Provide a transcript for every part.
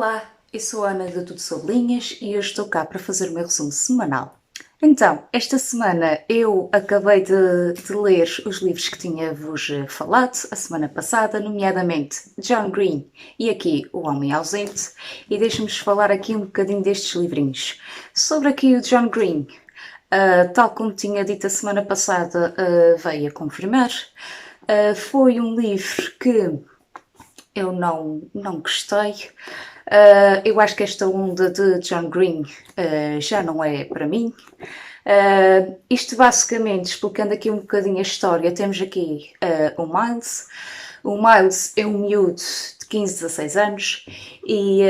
Olá, eu sou a Ana da Tudo Sobre Linhas e eu estou cá para fazer o meu resumo semanal. Então, esta semana eu acabei de ler os livros que tinha-vos falado a semana passada, nomeadamente John Green e aqui O Homem Ausente, e deixe-me falar aqui um bocadinho destes livrinhos. Sobre aqui o John Green, tal como tinha dito a semana passada, veio a confirmar. Foi um livro que eu não gostei. Eu acho que esta onda de John Green já não é para mim. Isto basicamente, explicando aqui um bocadinho a história, temos aqui o Miles. O Miles é um miúdo de 15, 16 anos e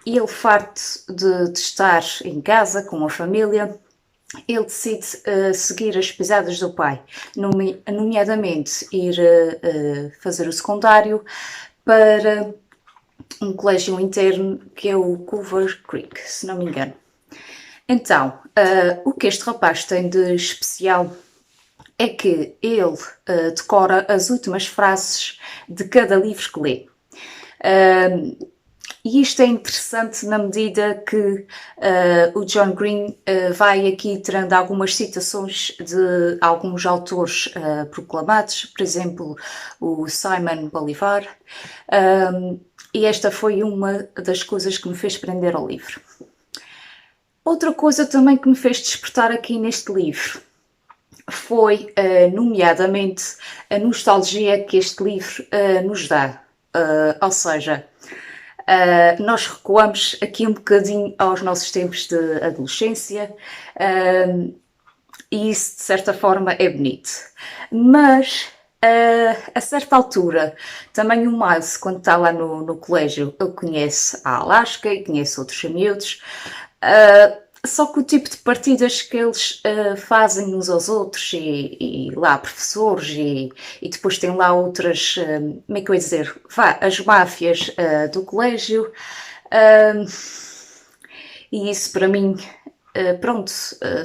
ele, farto de estar em casa com a família, ele decide seguir as pisadas do pai, nomeadamente ir fazer o secundário para um colégio interno que é o Culver Creek, se não me engano. Então, o que este rapaz tem de especial é que ele decora as últimas frases de cada livro que lê. E isto é interessante na medida que o John Green vai aqui tirando algumas citações de alguns autores proclamados, por exemplo, o Simon Bolivar, e esta foi uma das coisas que me fez prender ao livro. Outra coisa também que me fez despertar aqui neste livro foi, nomeadamente, a nostalgia que este livro nos dá. Ou seja, nós recuamos aqui um bocadinho aos nossos tempos de adolescência, e isso de certa forma é bonito. Mas a certa altura, também o Miles, quando está lá no colégio, ele conhece a Alaska e conhece outros miúdos, só que o tipo de partidas que eles fazem uns aos outros, e lá professores, e depois tem lá outras, como é que eu ia dizer, as máfias do colégio, e isso para mim, pronto,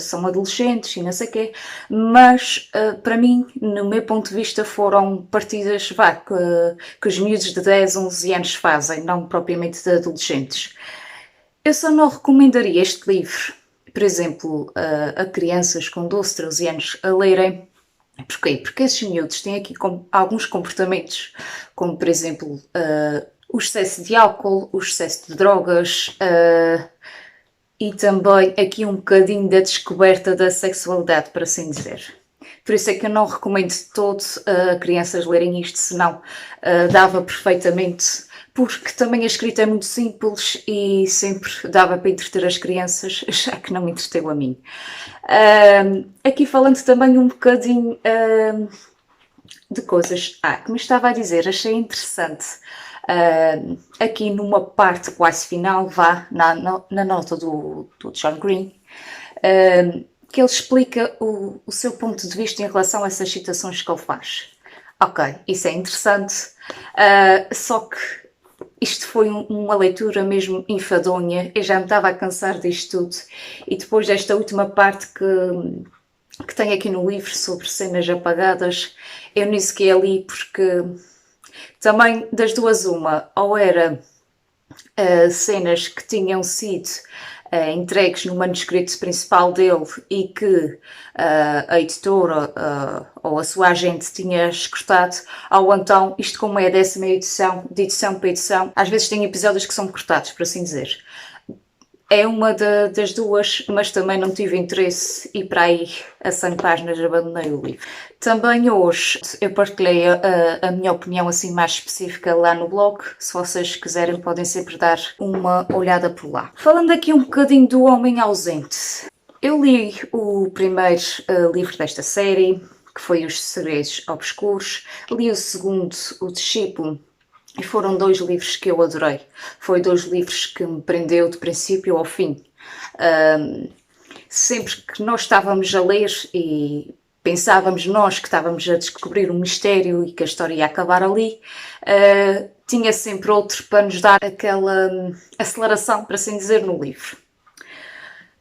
são adolescentes e não sei o quê, mas para mim, no meu ponto de vista, foram partidas que os miúdos de 10, 11 anos fazem, não propriamente de adolescentes. Eu só não recomendaria este livro, por exemplo, a crianças com 12, 13 anos a lerem. Porquê? Porque esses miúdos têm aqui alguns comportamentos, como por exemplo o excesso de álcool, o excesso de drogas, e também aqui um bocadinho da descoberta da sexualidade, por assim dizer. Por isso é que eu não recomendo de todo crianças lerem isto, senão dava perfeitamente, porque também a escrita é muito simples e sempre dava para entreter as crianças, já que não me entreteu a mim. Aqui falando também um bocadinho de coisas que me estava a dizer, achei interessante. Aqui numa parte quase final, na nota do John Green, que ele explica o seu ponto de vista em relação a essas citações que ele faz. Ok, isso é interessante, só que isto foi uma leitura mesmo enfadonha, eu já me estava a cansar disto tudo, e depois desta última parte que tem aqui no livro sobre cenas apagadas, eu nem sequer li, porque também das duas uma, ou era cenas que tinham sido entregues no manuscrito principal dele e que a editora ou a sua agente tinha escutado, ou então, isto como é a 10ª edição, de edição para edição, às vezes tem episódios que são cortados, por assim dizer. É uma das duas, mas também não tive interesse e para aí a 100 páginas abandonei o livro. Também hoje eu partilhei a minha opinião assim mais específica lá no blog, se vocês quiserem podem sempre dar uma olhada por lá. Falando aqui um bocadinho do Homem Ausente, eu li o primeiro livro desta série, que foi Os Segredos Obscuros, li o segundo, O Discípulo, e foram 2 livros que eu adorei. Foi 2 livros que me prendeu de princípio ao fim. Sempre que nós estávamos a ler e pensávamos nós que estávamos a descobrir um mistério e que a história ia acabar ali, tinha sempre outro para nos dar aquela aceleração, para assim dizer, no livro.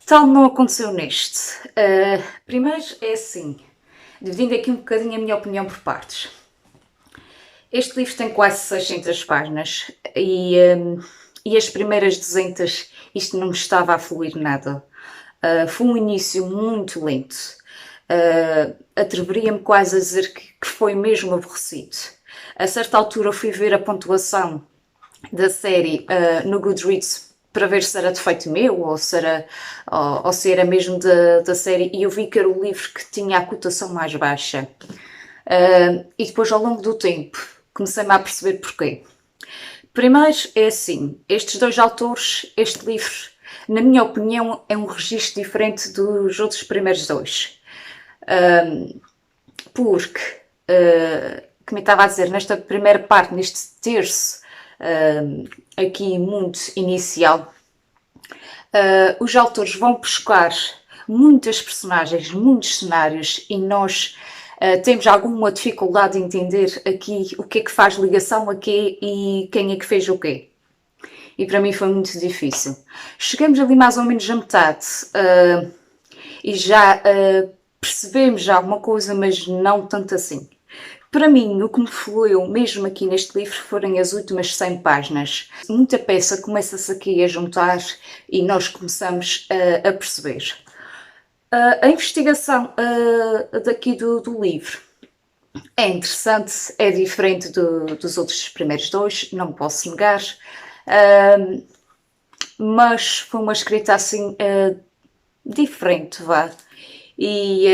Tal não aconteceu neste. Primeiro é assim, dividindo aqui um bocadinho a minha opinião por partes. Este livro tem quase 600 páginas e e as primeiras 200 isto não me estava a fluir nada. Foi um início muito lento. Atreveria-me quase a dizer que foi mesmo aborrecido. A certa altura fui ver a pontuação da série no Goodreads para ver se era defeito meu ou se era mesmo da série, e eu vi que era o livro que tinha a cotação mais baixa. E depois, ao longo do tempo, comecei-me a perceber porquê. Primeiro, é assim, estes dois autores, este livro, na minha opinião, é um registro diferente dos outros primeiros dois. Porque, como eu estava a dizer, nesta primeira parte, neste terço, aqui muito inicial, os autores vão buscar muitas personagens, muitos cenários, e nós temos alguma dificuldade em entender aqui o que é que faz ligação a quê e quem é que fez o quê. E para mim foi muito difícil. Chegamos ali mais ou menos à metade e já percebemos já alguma coisa, mas não tanto assim. Para mim, o que me fluiu mesmo aqui neste livro foram as últimas 100 páginas. Muita peça começa-se aqui a juntar e nós começamos a perceber. A investigação daqui do livro é interessante, é diferente dos outros primeiros dois, não posso negar, mas foi uma escrita assim diferente, vá. E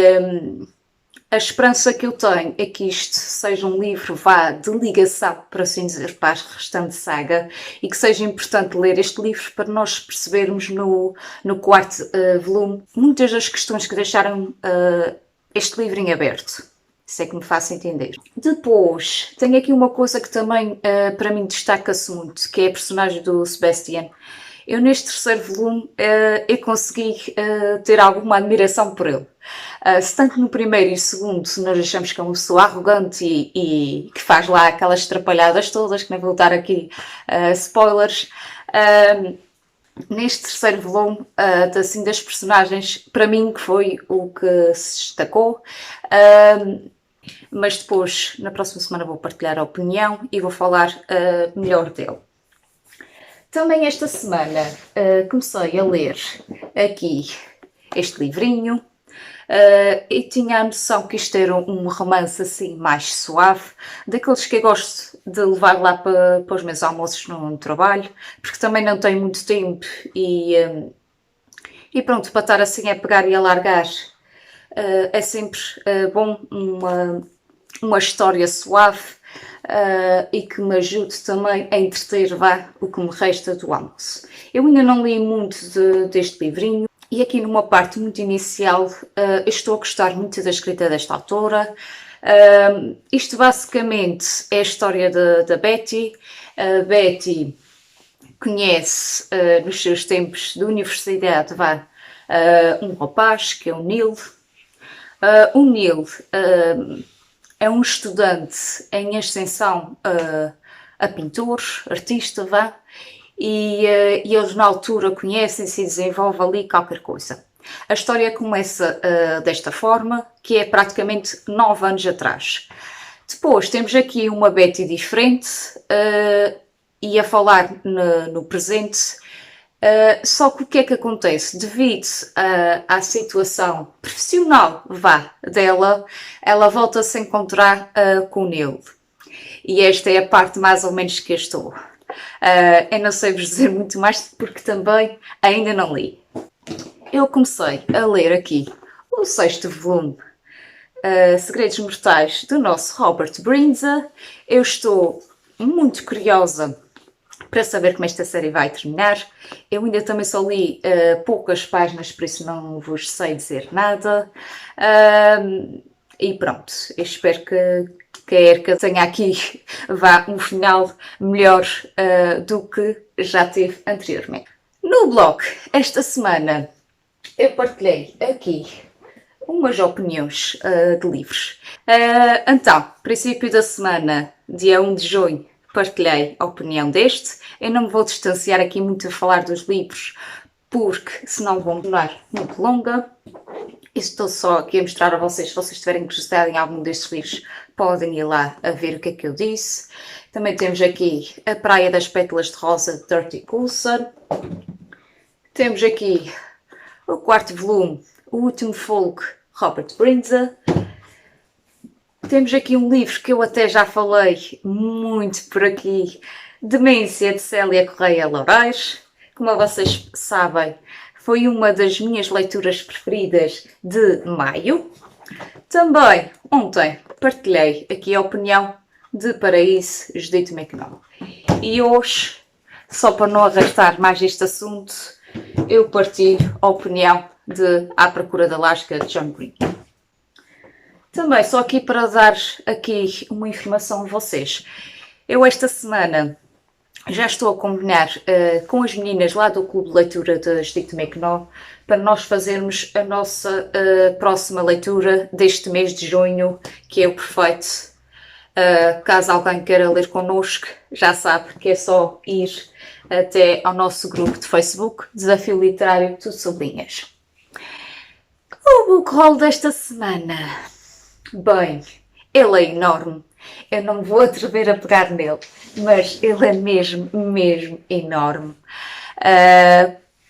a esperança que eu tenho é que isto seja um livro, vá, de ligação, por assim dizer, para a restante saga, e que seja importante ler este livro para nós percebermos no quarto volume muitas das questões que deixaram este livro em aberto. Se é que me faço entender. Depois, tenho aqui uma coisa que também para mim destaca-se muito, que é a personagem do Sebastian. Eu neste terceiro volume eu consegui ter alguma admiração por ele. Se tanto no primeiro e segundo nós achamos que é uma pessoa arrogante e que faz lá aquelas atrapalhadas todas, que não vou dar aqui spoilers, neste terceiro volume, assim, das personagens, para mim que foi o que se destacou, mas depois, na próxima semana, vou partilhar a opinião e vou falar melhor dele. Também esta semana comecei a ler aqui este livrinho e tinha a noção que isto era um romance assim mais suave, daqueles que eu gosto de levar lá para os meus almoços no trabalho, porque também não tenho muito tempo e pronto, para estar assim a pegar e a largar é sempre bom uma história suave e que me ajude também a entreter o que me resta do almoço. Eu ainda não li muito deste livrinho e aqui numa parte muito inicial estou a gostar muito da escrita desta autora. Isto basicamente é a história da Betty. A Betty conhece nos seus tempos de universidade um rapaz que é o Neil. O Neil é um estudante em ascensão a pintor, artista, e eles na altura conhecem-se e desenvolvem ali qualquer coisa. A história começa desta forma, que é praticamente 9 anos atrás. Depois temos aqui uma Betty diferente e a falar no presente. Só que o que é que acontece? Devido à situação profissional dela, ela volta a se encontrar com o Neil. E esta é a parte mais ou menos que eu estou. Eu não sei vos dizer muito mais porque também ainda não li. Eu comecei a ler aqui o 6º volume, Segredos Mortais, do nosso Robert Brinza. Eu estou muito curiosa para saber como esta série vai terminar. Eu ainda também só li poucas páginas, por isso não vos sei dizer nada. E pronto, eu espero que a Erika tenha aqui um final melhor do que já teve anteriormente. No blog, esta semana, eu partilhei aqui umas opiniões de livros. Então, princípio da semana, dia 1 de junho, partilhei a opinião deste. Eu não me vou distanciar aqui muito a falar dos livros, porque senão vou tornar muito longa. Estou só aqui a mostrar a vocês, se vocês tiverem curiosidade em algum destes livros, podem ir lá a ver o que é que eu disse. Também temos aqui A Praia das Pétalas de Rosa, de Dirty Coulson. Temos aqui o quarto volume, O Último Folk, Robert Brinza. Temos aqui um livro que eu até já falei muito por aqui, Demência, de Célia Correia Lourais. Como vocês sabem, foi uma das minhas leituras preferidas de maio. Também, ontem, partilhei aqui a opinião de Paraíso, Judith McNall. E hoje, só para não arrastar mais este assunto, eu partilho a opinião de À Procura da Lasca, de John Green. Também, só aqui para dar aqui uma informação a vocês. Eu esta semana já estou a combinar com as meninas lá do Clube de Leitura de Judith McNall para nós fazermos a nossa próxima leitura deste mês de junho, que é o Perfeito. Caso alguém queira ler connosco, já sabe que é só ir até ao nosso grupo de Facebook, Desafio Literário Tudo Sobrinhas. O book haul desta semana. Bem, ele é enorme. Eu não vou atrever a pegar nele, mas ele é mesmo enorme.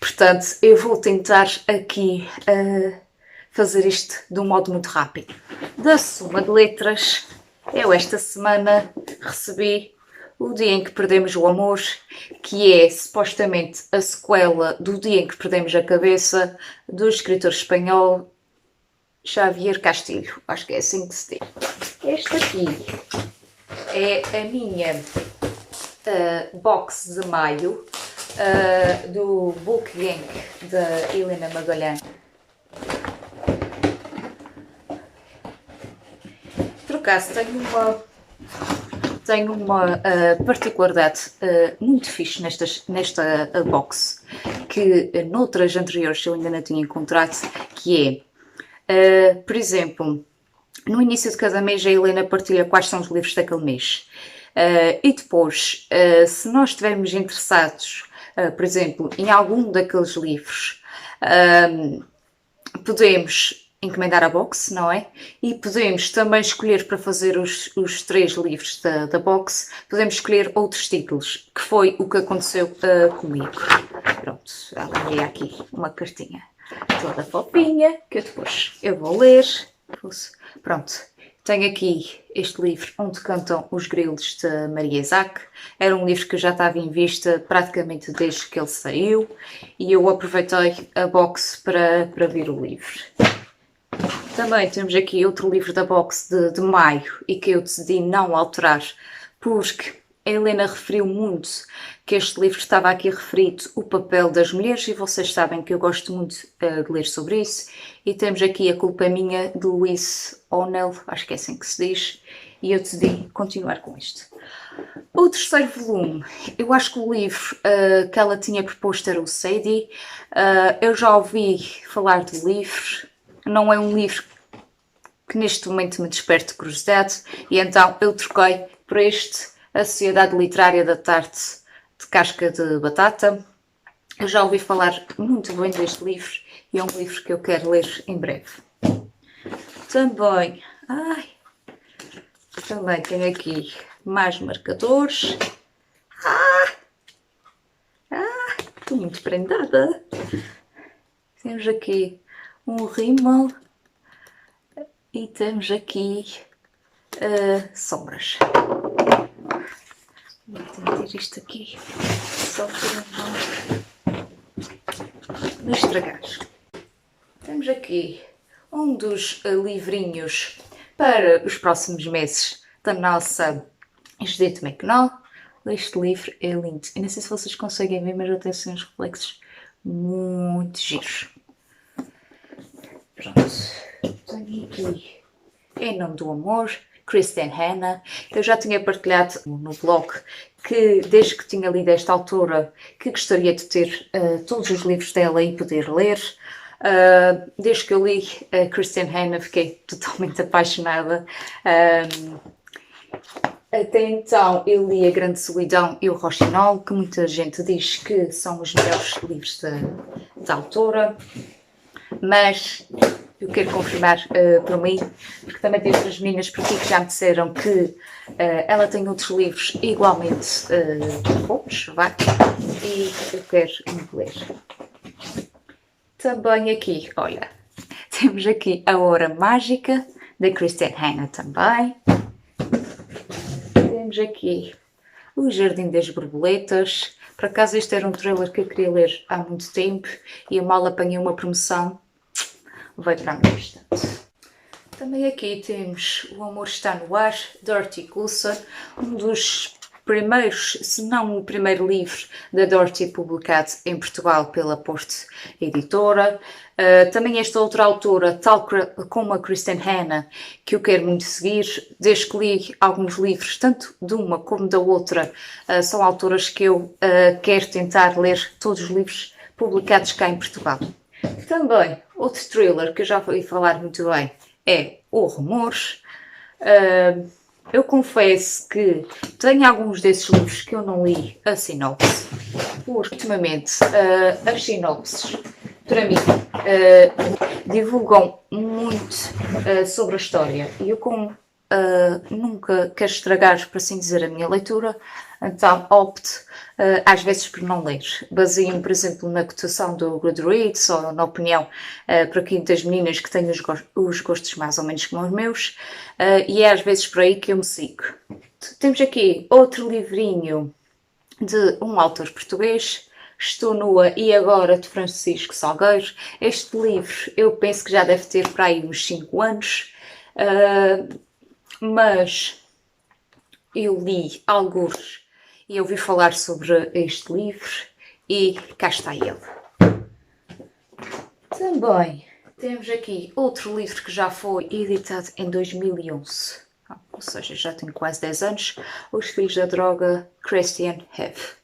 Portanto, eu vou tentar aqui fazer isto de um modo muito rápido. Da Suma de Letras, eu esta semana recebi O Dia em que Perdemos o Amor, que é supostamente a sequela do Dia em que Perdemos a Cabeça, do escritor espanhol Xavier Castilho. Acho que é assim que se diz. Este aqui é a minha box de maio do Book Gang da Helena Magalhães. Por acaso tenho uma particularidade muito fixe nesta box, que noutras anteriores eu ainda não tinha encontrado, que é, por exemplo, no início de cada mês a Helena partilha quais são os livros daquele mês. E depois, se nós estivermos interessados, por exemplo, em algum daqueles livros, podemos encomendar a box, não é? E podemos também escolher, para fazer os 3 livros da box, podemos escolher outros títulos, que foi o que aconteceu comigo. Pronto, já aqui uma cartinha toda fofinha, que depois eu vou ler. Pronto, tenho aqui este livro, Onde Cantam os Grilos, de Maria Isaac. Era um livro que já estava em vista praticamente desde que ele saiu, e eu aproveitei a box para ver o livro. Também temos aqui outro livro da box de maio, e que eu decidi não alterar, porque a Helena referiu muito que este livro estava aqui referido o papel das mulheres, e vocês sabem que eu gosto muito de ler sobre isso. E temos aqui A Culpa é Minha, de Louise O'Neill, acho que é assim que se diz, e eu decidi continuar com isto. O terceiro volume, eu acho que o livro que ela tinha proposto era o Sadie. Eu já ouvi falar do livro, não é um livro que neste momento me desperte curiosidade, e então eu troquei por este, A Sociedade Literária da Tarde, de Casca de Batata. Eu já ouvi falar muito bem deste livro e é um livro que eu quero ler em breve. Também tenho aqui mais marcadores. Estou muito prendada. Temos aqui um rímel e temos aqui sombras. Vou tentar isto aqui, só para não estragar. Temos aqui um dos livrinhos para os próximos meses da nossa Judith McNall. Este livro é lindo. Eu não sei se vocês conseguem ver, mas eu tenho assim uns reflexos muito giros. Pronto. Tenho aqui Em Nome do Amor, Christiane Hanna. Eu já tinha partilhado no blog que, desde que tinha lido esta autora, que gostaria de ter todos os livros dela e poder ler. Desde que eu li a Christiane Hanna, fiquei totalmente apaixonada. Até então eu li A Grande Solidão e O Rochinol, que muita gente diz que são os melhores livros da autora, mas eu quero confirmar por mim, porque também tem outras meninas por aqui que já me disseram que ela tem outros livros igualmente bons, vá, e eu quero ler. Também aqui, olha, temos aqui A Hora Mágica, da Christiane Hanna também. Temos aqui O Jardim das Borboletas. Por acaso este era um thriller que eu queria ler há muito tempo e eu mal apanhei uma promoção, veio para a minha estante. Também aqui temos O Amor Está no Ar, de Dorothy Coulson, um dos primeiros, se não o primeiro livro da Dorothy publicado em Portugal pela Porto Editora. Também esta outra autora, tal como a Christiane Hanna, que eu quero muito seguir, desde que li alguns livros, tanto de uma como da outra, são autoras que eu quero tentar ler todos os livros publicados cá em Portugal. Também, outro thriller que eu já ouvi falar muito bem é O Rumores. Eu confesso que tenho alguns desses livros que eu não li a sinopse, porque ultimamente as sinopses, para mim, divulgam muito sobre a história e eu como nunca quero estragar, por assim dizer, a minha leitura, então opto às vezes por não ler. Baseio-me, por exemplo, na cotação do Goodreads ou na opinião para aqui das meninas que têm os gostos mais ou menos como os meus, e é às vezes por aí que eu me sigo. Temos aqui outro livrinho de um autor português, Estou Nua e Agora, de Francisco Salgueiro. Este livro eu penso que já deve ter para aí uns 5 anos, mas eu li alguns e ouvi falar sobre este livro e cá está ele. Também temos aqui outro livro que já foi editado em 2011, ou seja, já tem quase 10 anos, Os Filhos da Droga, Christiane Hef.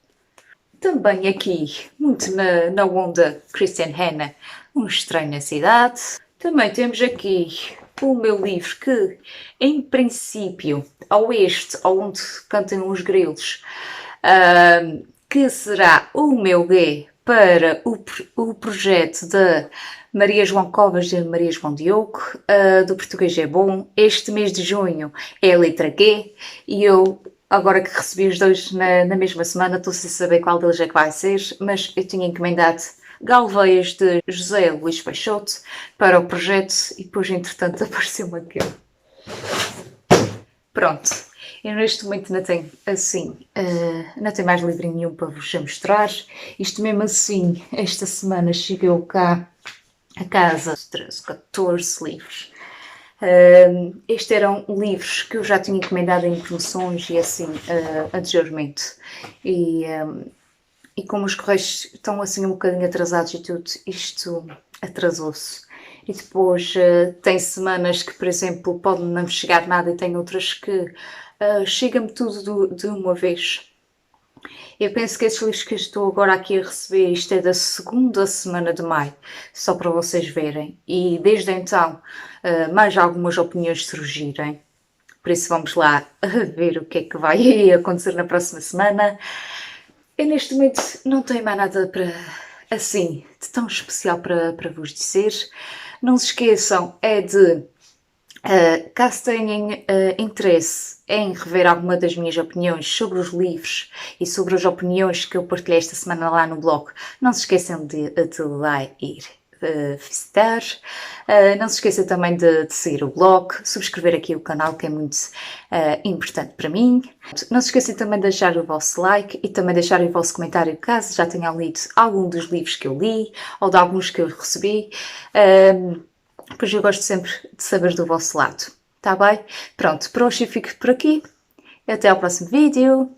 Também aqui, muito na onda Christiane Hanna, Um Estranho na Cidade. Também temos aqui o meu livro que, em princípio, ao este, onde cantem os grilos, que será o meu guia para o projeto da Maria João Covas e Maria João Diogo, do Português é Bom. Este mês de junho é a letra G e eu, agora que recebi os dois na mesma semana, estou sem saber qual deles é que vai ser, mas eu tinha encomendado Galveias de José Luís Peixoto para o projeto e depois, entretanto, apareceu-me aquele. Pronto, eu neste momento não tenho assim, não tenho mais livrinho nenhum para vos mostrar. Isto mesmo assim, esta semana chegou cá a casa 13, 14 livros. Estes eram livros que eu já tinha encomendado em promoções e assim anteriormente. E como os correios estão assim um bocadinho atrasados e tudo, isto atrasou-se. E depois tem semanas que, por exemplo, pode não chegar nada e tem outras que chega-me tudo de uma vez. Eu penso que esses livros que eu estou agora aqui a receber, isto é da segunda semana de maio, só para vocês verem. E desde então, mais algumas opiniões surgirem. Por isso vamos lá ver o que é que vai acontecer na próxima semana. Eu neste momento não tenho mais nada assim de tão especial para vos dizer. Não se esqueçam de, caso tenham interesse em rever alguma das minhas opiniões sobre os livros e sobre as opiniões que eu partilhei esta semana lá no blog, não se esqueçam de lá ir visitar. Não se esqueçam também de seguir o blog, subscrever aqui o canal, que é muito importante para mim. Não se esqueçam também de deixar o vosso like e também deixar o vosso comentário caso já tenham lido algum dos livros que eu li ou de alguns que eu recebi, pois eu gosto sempre de saber do vosso lado, tá bem? Pronto, por hoje eu fico por aqui, até ao próximo vídeo.